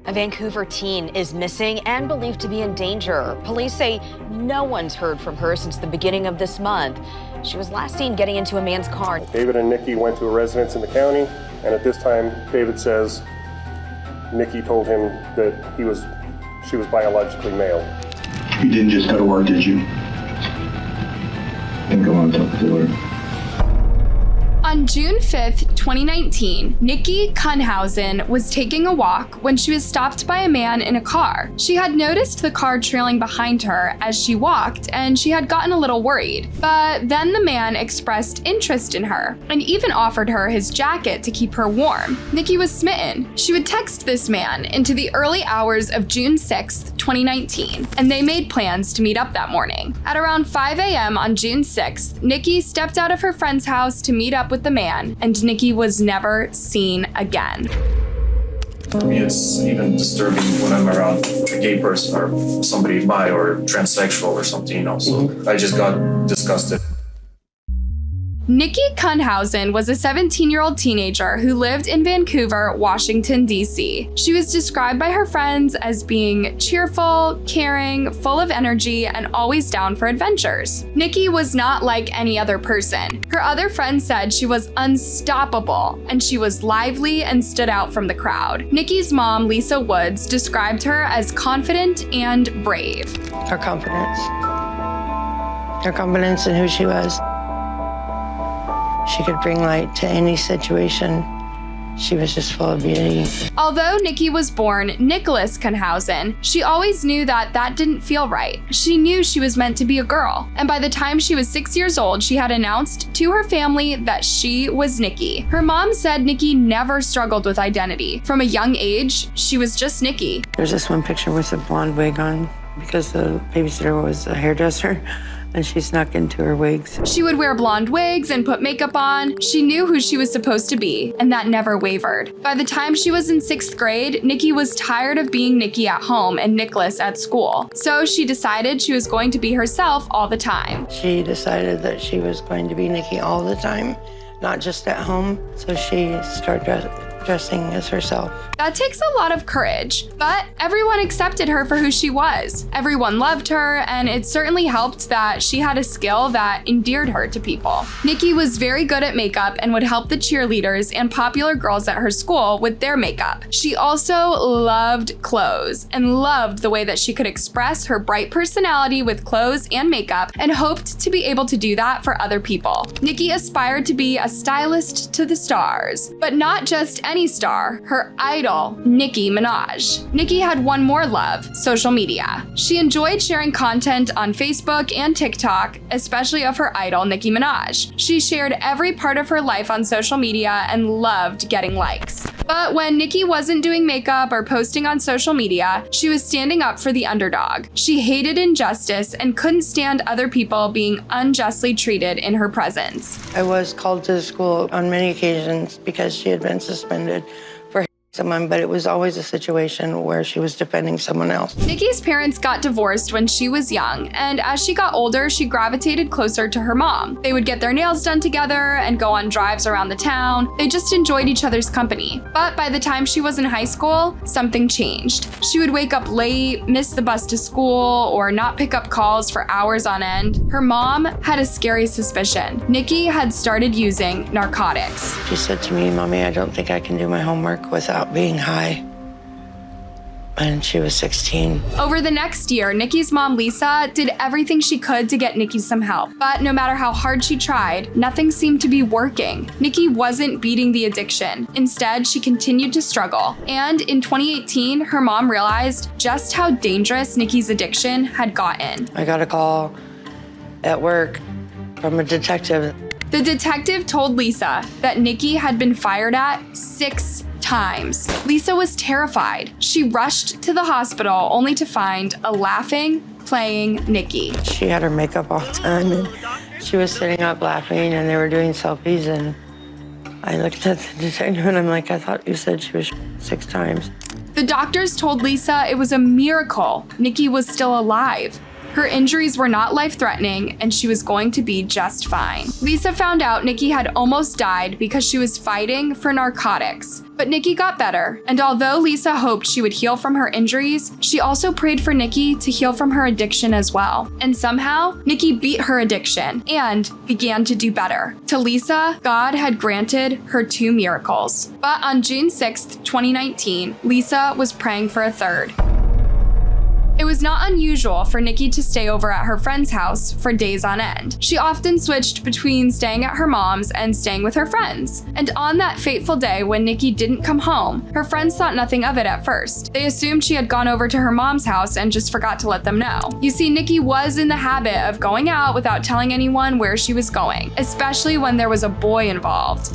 A Vancouver teen is missing and believed to be in danger. Police say no one's heard from her since the beginning of this month. She was last seen getting into a man's car. David and Nikki went to a residence in the county, and at this time, David says Nikki told him that she was biologically male. You didn't just go to work, did you? And go on top of the door. On June 5th, 2019, Nikki Kunhausen was taking a walk when she was stopped by a man in a car. She had noticed the car trailing behind her as she walked, and she had gotten a little worried. But then the man expressed interest in her and even offered her his jacket to keep her warm. Nikki was smitten. She would text this man into the early hours of June 6th, 2019, and they made plans to meet up that morning. At around 5 a.m. on June 6th, Nikki stepped out of her friend's house to meet up with the man, and Nikki was never seen again. For me, it's even disturbing when I'm around a gay person or somebody bi or transsexual or something, so I just got disgusted. Nikki Kunhausen was a 17-year-old teenager who lived in Vancouver, Washington, D.C. She was described by her friends as being cheerful, caring, full of energy, and always down for adventures. Nikki was not like any other person. Her other friends said she was unstoppable, and she was lively and stood out from the crowd. Nikki's mom, Lisa Woods, described her as confident and brave. Her confidence in who she was. She could bring light to any situation. She was just full of beauty. Although Nikki was born Nicholas Kunhausen, she always knew that didn't feel right. She knew she was meant to be a girl, and by the time she was 6 years old, she had announced to her family that she was Nikki. Her mom said Nikki never struggled with identity. From a young age, she was just Nikki. There's this one picture with a blonde wig on because the babysitter was a hairdresser, and she snuck into her wigs. She would wear blonde wigs and put makeup on. She knew who she was supposed to be, and that never wavered. By the time she was in 6th grade, Nikki was tired of being Nikki at home and Nicholas at school. So she decided she was going to be herself all the time. She decided that she was going to be Nikki all the time, not just at home. So she started dressing as herself. That takes a lot of courage, but everyone accepted her for who she was. Everyone loved her, and it certainly helped that she had a skill that endeared her to people. Nikki was very good at makeup and would help the cheerleaders and popular girls at her school with their makeup. She also loved clothes and loved the way that she could express her bright personality with clothes and makeup, and hoped to be able to do that for other people. Nikki aspired to be a stylist to the stars, but not just any star, her idol, Nicki Minaj. Nikki had one more love: social media. She enjoyed sharing content on Facebook and TikTok, especially of her idol, Nicki Minaj. She shared every part of her life on social media and loved getting likes. But when Nikki wasn't doing makeup or posting on social media, she was standing up for the underdog. She hated injustice and couldn't stand other people being unjustly treated in her presence. I was called to the school on many occasions because she had been suspended for someone, but it was always a situation where she was defending someone else. Nikki's parents got divorced when she was young, and as she got older, she gravitated closer to her mom. They would get their nails done together and go on drives around the town. They just enjoyed each other's company. But by the time she was in high school, something changed. She would wake up late, miss the bus to school, or not pick up calls for hours on end. Her mom had a scary suspicion. Nikki had started using narcotics. She said to me, "Mommy, I don't think I can do my homework without being high." And she was 16. Over the next year, Nikki's mom, Lisa, did everything she could to get Nikki some help. But no matter how hard she tried, nothing seemed to be working. Nikki wasn't beating the addiction. Instead, she continued to struggle. And in 2018, her mom realized just how dangerous Nikki's addiction had gotten. I got a call at work from a detective. The detective told Lisa that Nikki had been fired at 6 times. Lisa was terrified. She rushed to the hospital only to find a laughing, playing Nikki. She had her makeup all done, and she was sitting up laughing, and they were doing selfies, and I looked at the detective and I'm like, "I thought you said she was 6 times." The doctors told Lisa it was a miracle Nikki was still alive. Her injuries were not life-threatening, and she was going to be just fine. Lisa found out Nikki had almost died because she was fighting for narcotics. But Nikki got better, and although Lisa hoped she would heal from her injuries, she also prayed for Nikki to heal from her addiction as well. And somehow, Nikki beat her addiction and began to do better. To Lisa, God had granted her 2 miracles. But on June 6th, 2019, Lisa was praying for a third. It was not unusual for Nikki to stay over at her friend's house for days on end. She often switched between staying at her mom's and staying with her friends. And on that fateful day when Nikki didn't come home, her friends thought nothing of it at first. They assumed she had gone over to her mom's house and just forgot to let them know. You see, Nikki was in the habit of going out without telling anyone where she was going, especially when there was a boy involved.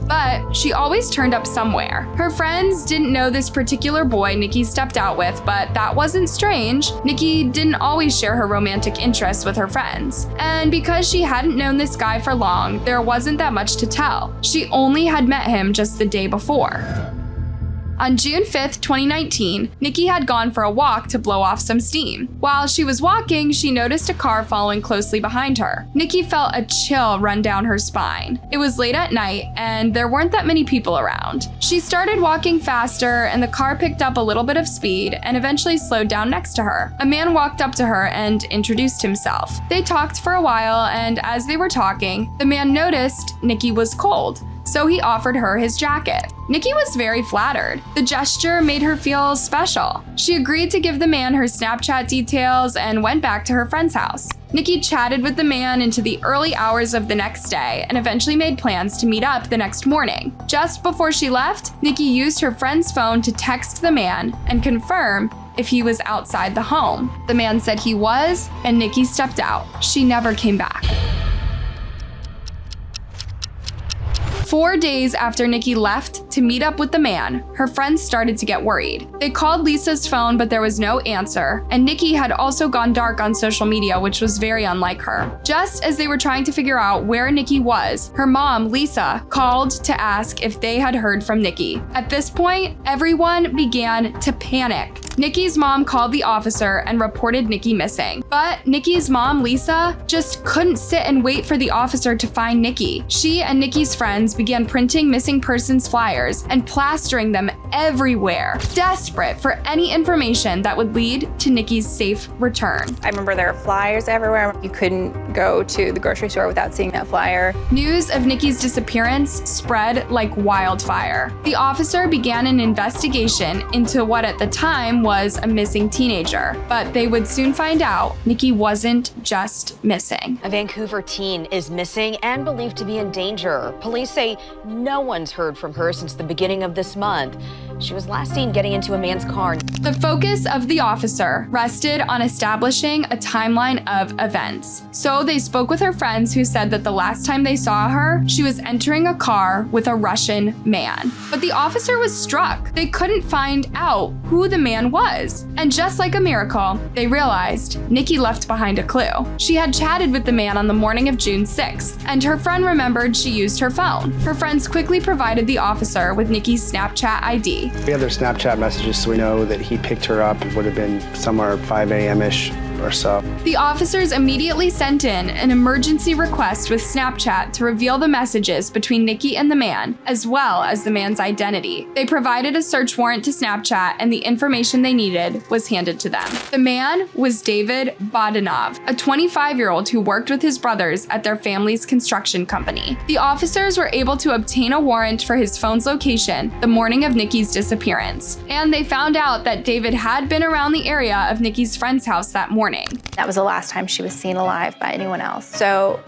But she always turned up somewhere. Her friends didn't know this particular boy Nikki stepped out with, but that wasn't strange. Nikki didn't always share her romantic interests with her friends. And because she hadn't known this guy for long, there wasn't that much to tell. She only had met him just the day before. On June 5th, 2019, Nikki had gone for a walk to blow off some steam. While she was walking, she noticed a car following closely behind her. Nikki felt a chill run down her spine. It was late at night, and there weren't that many people around. She started walking faster, and the car picked up a little bit of speed and eventually slowed down next to her. A man walked up to her and introduced himself. They talked for a while, and as they were talking, the man noticed Nikki was cold, so he offered her his jacket. Nikki was very flattered. The gesture made her feel special. She agreed to give the man her Snapchat details and went back to her friend's house. Nikki chatted with the man into the early hours of the next day and eventually made plans to meet up the next morning. Just before she left, Nikki used her friend's phone to text the man and confirm if he was outside the home. The man said he was, and Nikki stepped out. She never came back. 4 days after Nikki left to meet up with the man, her friends started to get worried. They called Lisa's phone, but there was no answer, and Nikki had also gone dark on social media, which was very unlike her. Just as they were trying to figure out where Nikki was, her mom, Lisa, called to ask if they had heard from Nikki. At this point, everyone began to panic. Nikki's mom called the officer and reported Nikki missing. But Nikki's mom, Lisa, just couldn't sit and wait for the officer to find Nikki. She and Nikki's friends began printing missing persons flyers and plastering them everywhere, desperate for any information that would lead to Nikki's safe return. I remember there were flyers everywhere. You couldn't go to the grocery store without seeing that flyer. News of Nikki's disappearance spread like wildfire. The officer began an investigation into what at the time was a missing teenager, but they would soon find out Nikki wasn't just missing. A Vancouver teen is missing and believed to be in danger. Police say no one's heard from her since the beginning of this month. She was last seen getting into a man's car. The focus of the officer rested on establishing a timeline of events. So they spoke with her friends who said that the last time they saw her, she was entering a car with a Russian man. But the officer was struck. They couldn't find out who the man was. And just like a miracle, they realized Nikki left behind a clue. She had chatted with the man on the morning of June 6th, and her friend remembered she used her phone. Her friends quickly provided the officer with Nikki's Snapchat ID. We have their Snapchat messages, so we know that he picked her up. It would have been somewhere 5 a.m.-ish or so. The officers immediately sent in an emergency request with Snapchat to reveal the messages between Nikki and the man, as well as the man's identity. They provided a search warrant to Snapchat, and the information they needed was handed to them. The man was David Bogdanov, a 25-year-old who worked with his brothers at their family's construction company. The officers were able to obtain a warrant for his phone's location the morning of Nikki's disappearance, and they found out that David had been around the area of Nikki's friend's house that morning. That was the last time she was seen alive by anyone else. So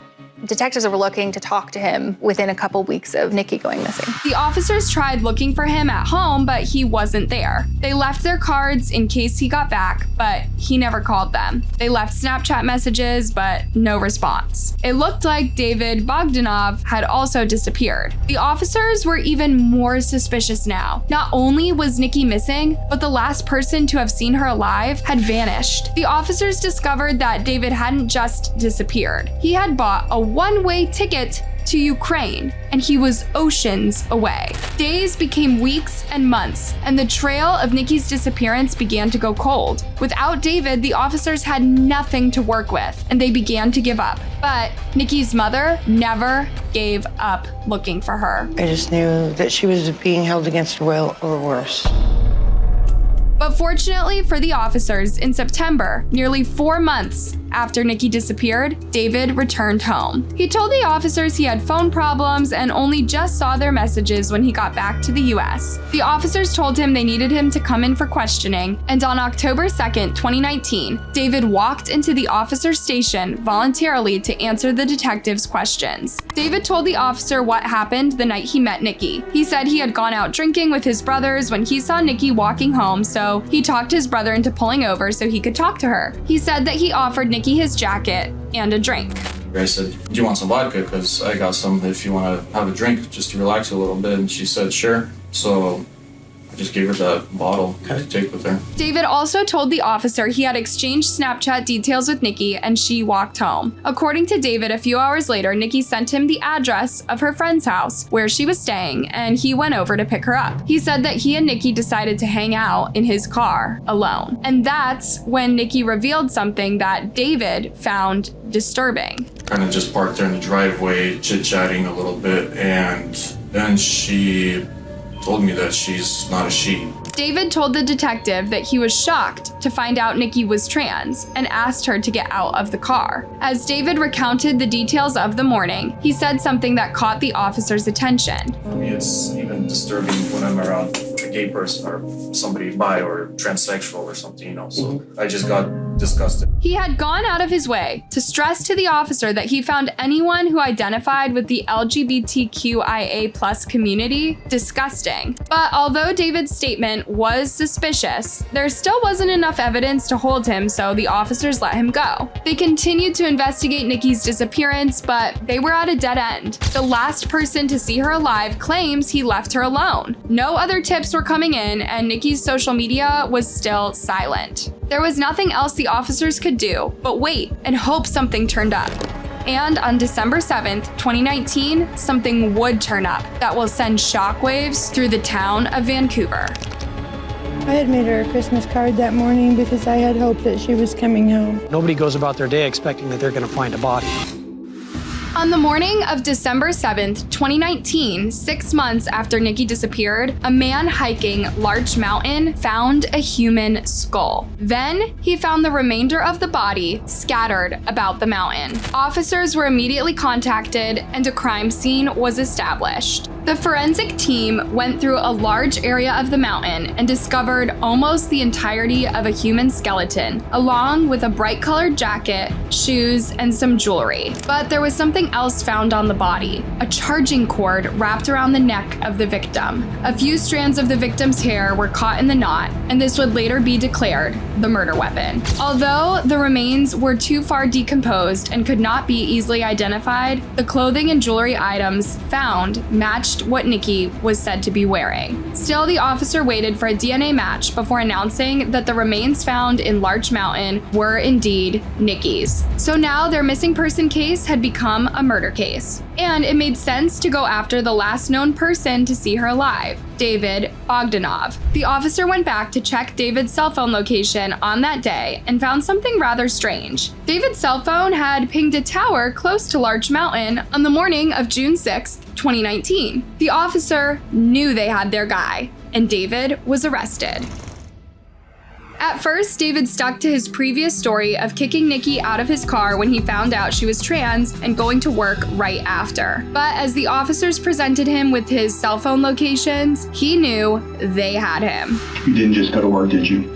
detectives were looking to talk to him within a couple weeks of Nikki going missing. The officers tried looking for him at home, but he wasn't there. They left their cards in case he got back, but he never called them. They left Snapchat messages, but no response. It looked like David Bogdanov had also disappeared. The officers were even more suspicious now. Not only was Nikki missing, but the last person to have seen her alive had vanished. The officers discovered that David hadn't just disappeared. He had bought a one-way ticket to Ukraine, and he was oceans away. Days became weeks and months, and the trail of Nikki's disappearance began to go cold. Without David, the officers had nothing to work with, and they began to give up. But Nikki's mother never gave up looking for her. I just knew that she was being held against her will or worse. But fortunately for the officers, in September, nearly 4 months after Nikki disappeared, David returned home. He told the officers he had phone problems and only just saw their messages when he got back to the US. The officers told him they needed him to come in for questioning, and on October 2nd, 2019, David walked into the officer's station voluntarily to answer the detectives' questions. David told the officer what happened the night he met Nikki. He said he had gone out drinking with his brothers when he saw Nikki walking home, so he talked his brother into pulling over so he could talk to her. He said that he offered Nikki his jacket and a drink. I said, do you want some vodka? Because I got some if you want to have a drink, just to relax a little bit. And she said, sure. So I just gave her that bottle to take with her. David also told the officer he had exchanged Snapchat details with Nikki and she walked home. According to David, a few hours later, Nikki sent him the address of her friend's house where she was staying and he went over to pick her up. He said that he and Nikki decided to hang out in his car alone. And that's when Nikki revealed something that David found disturbing. Kind of just parked there in the driveway, chit-chatting a little bit, and then she told me that she's not a she. David told the detective that he was shocked to find out Nikki was trans and asked her to get out of the car. As David recounted the details of the morning, he said something that caught the officer's attention. For me, it's even disturbing when I'm around a gay person or somebody bi or transsexual or something, so I just got disgusted. He had gone out of his way to stress to the officer that he found anyone who identified with the LGBTQIA+ community disgusting. But although David's statement was suspicious, there still wasn't enough evidence to hold him, so the officers let him go. They continued to investigate Nikki's disappearance, but they were at a dead end. The last person to see her alive claims he left her alone. No other tips were coming in, and Nikki's social media was still silent. There was nothing else the officers could do but wait and hope something turned up. And on December 7th, 2019, something would turn up that will send shockwaves through the town of Vancouver. I had made her a Christmas card that morning because I had hoped that she was coming home. Nobody goes about their day expecting that they're going to find a body. On the morning of December 7th, 2019, 6 months after Nikki disappeared, a man hiking Larch Mountain found a human skull. Then he found the remainder of the body scattered about the mountain. Officers were immediately contacted and a crime scene was established. The forensic team went through a large area of the mountain and discovered almost the entirety of a human skeleton, along with a bright-colored jacket, shoes, and some jewelry. But there was something else found on the body, a charging cord wrapped around the neck of the victim. A few strands of the victim's hair were caught in the knot, and this would later be declared the murder weapon. Although the remains were too far decomposed and could not be easily identified, the clothing and jewelry items found matched what Nikki was said to be wearing. Still, the officer waited for a DNA match before announcing that the remains found in Larch Mountain were indeed Nikki's. So now their missing person case had become a murder case. And it made sense to go after the last known person to see her alive, David Bogdanov. The officer went back to check David's cell phone location on that day and found something rather strange. David's cell phone had pinged a tower close to Larch Mountain on the morning of June 6th, 2019. The officer knew they had their guy, and David was arrested. At first, David stuck to his previous story of kicking Nikki out of his car when he found out she was trans and going to work right after. But as the officers presented him with his cell phone locations, he knew they had him. You didn't just go to work, did you?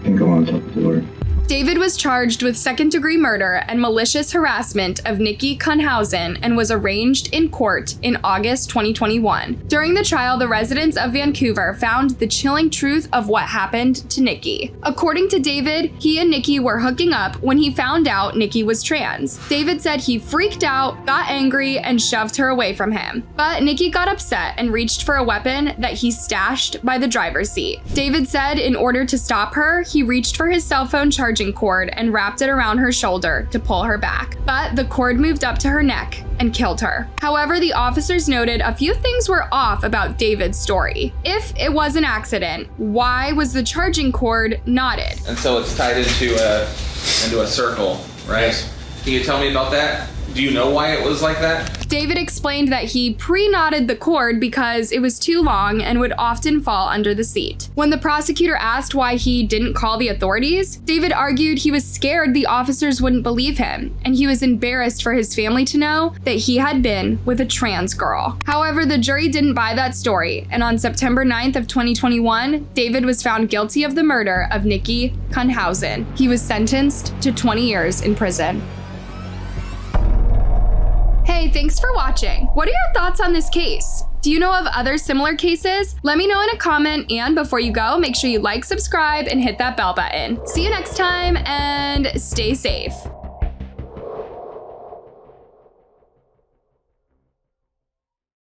And go on top of the Lord. David was charged with second-degree murder and malicious harassment of Nikki Kunhausen and was arraigned in court in August 2021. During the trial, the residents of Vancouver found the chilling truth of what happened to Nikki. According to David, he and Nikki were hooking up when he found out Nikki was trans. David said he freaked out, got angry, and shoved her away from him. But Nikki got upset and reached for a weapon that he stashed by the driver's seat. David said in order to stop her, he reached for his cell phone charging charging cord and wrapped it around her shoulder to pull her back. But the cord moved up to her neck and killed her. However, the officers noted a few things were off about David's story. If it was an accident, why was the charging cord knotted? And so it's tied into a circle, right? Yes. Can you tell me about that? Do you know why it was like that? David explained that he pre-knotted the cord because it was too long and would often fall under the seat. When the prosecutor asked why he didn't call the authorities, David argued he was scared the officers wouldn't believe him, and he was embarrassed for his family to know that he had been with a trans girl. However, the jury didn't buy that story, and on September 9th of 2021, David was found guilty of the murder of Nikki Kunhausen. He was sentenced to 20 years in prison. Hey, thanks for watching. What are your thoughts on this case? Do you know of other similar cases? Let me know in a comment, and before you go, make sure you like, subscribe, and hit that bell button. See you next time, and stay safe.